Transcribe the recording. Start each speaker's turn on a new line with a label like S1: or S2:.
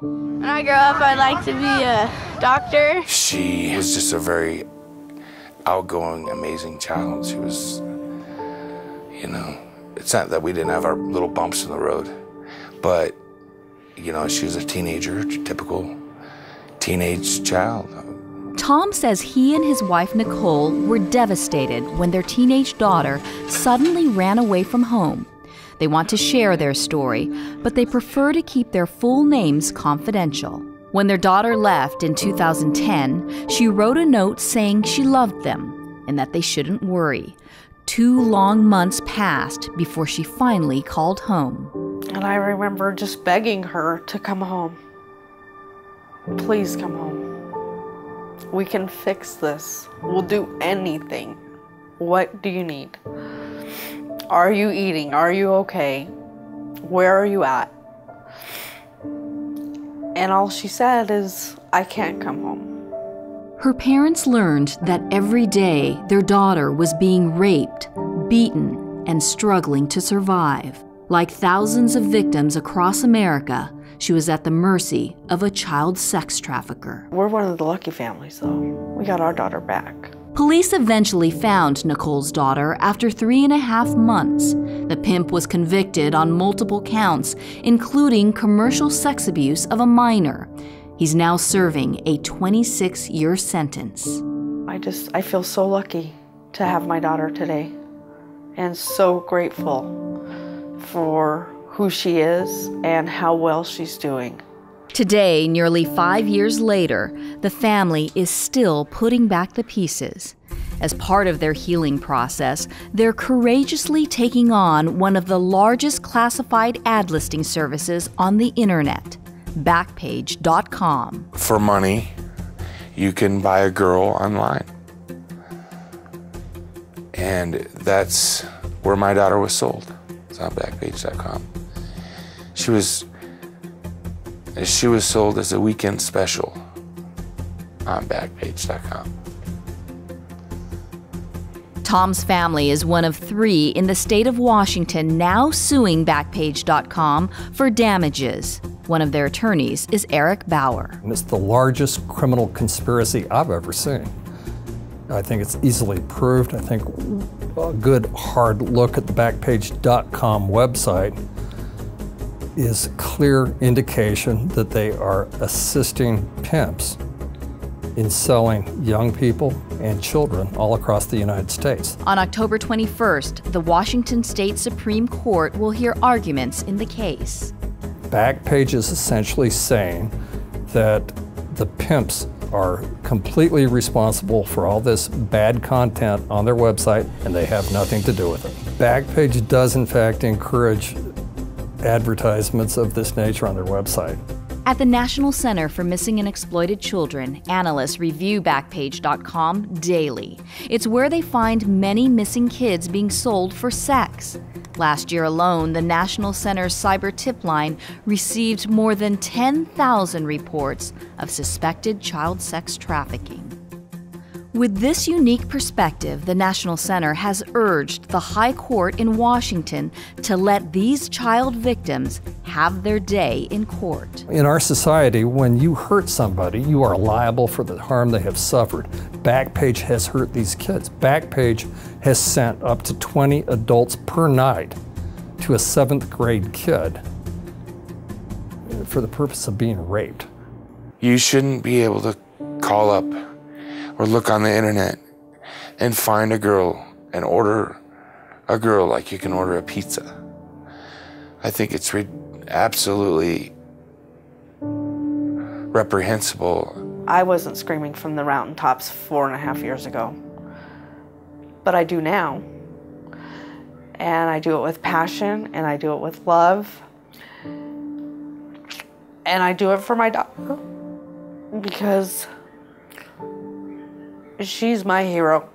S1: When I grow up, I'd like to be a doctor.
S2: She was just a very outgoing, amazing child. She was, you know, it's not that we didn't have our little bumps in the road, but, you know, she was a teenager, typical teenage child.
S3: Tom says he and his wife Nicole were devastated when their teenage daughter suddenly ran away from home. They want to share their story, but they prefer to keep their full names confidential. When their daughter left in 2010, she wrote a note saying she loved them and that they shouldn't worry. 2 long months passed before she finally called home.
S4: And I remember just begging her to come home. Please come home. We can fix this. We'll do anything. What do you need? Are you eating? Are you okay? Where are you at? And all she said is, I can't come home.
S3: Her parents learned that every day their daughter was being raped, beaten, and struggling to survive. Like thousands of victims across America, she was at the mercy of a child sex trafficker.
S4: We're one of the lucky families, though. We got our daughter back.
S3: Police eventually found Nicole's daughter after 3.5 months. The pimp was convicted on multiple counts, including commercial sex abuse of a minor. He's now serving a 26-year sentence.
S4: I feel so lucky to have my daughter today, and so grateful for who she is and how well she's doing.
S3: Today, nearly 5 years later, the family is still putting back the pieces. As part of their healing process, they're courageously taking on one of the largest classified ad listing services on the internet, Backpage.com.
S2: For money, you can buy a girl online. And that's where my daughter was sold. It's on Backpage.com. She was sold as a weekend special on Backpage.com.
S3: Tom's family is one of 3 in the state of Washington now suing Backpage.com for damages. One of their attorneys is Eric Bauer.
S5: It's the largest criminal conspiracy I've ever seen. I think it's easily proved. I think a good hard look at the Backpage.com website is clear indication that they are assisting pimps in selling young people and children all across the United States.
S3: On October 21st, the Washington State Supreme Court will hear arguments in the case.
S5: Backpage is essentially saying that the pimps are completely responsible for all this bad content on their website, and they have nothing to do with it. Backpage does in fact encourage advertisements of this nature on their website.
S3: At the National Center for Missing and Exploited Children, analysts review Backpage.com daily. It's where they find many missing kids being sold for sex. Last year alone, the National Center's cyber tip line received more than 10,000 reports of suspected child sex trafficking. With this unique perspective, the National Center has urged the High Court in Washington to let these child victims have their day in court.
S5: In our society, when you hurt somebody, you are liable for the harm they have suffered. Backpage has hurt these kids. Backpage has sent up to 20 adults per night to a 7th grade kid for the purpose of being raped.
S2: You shouldn't be able to call up or look on the internet and find a girl and order a girl like you can order a pizza. I think it's absolutely reprehensible.
S4: I wasn't screaming from the mountaintops 4.5 years ago, but I do now. And I do it with passion, and I do it with love, and I do it for my daughter because she's my hero.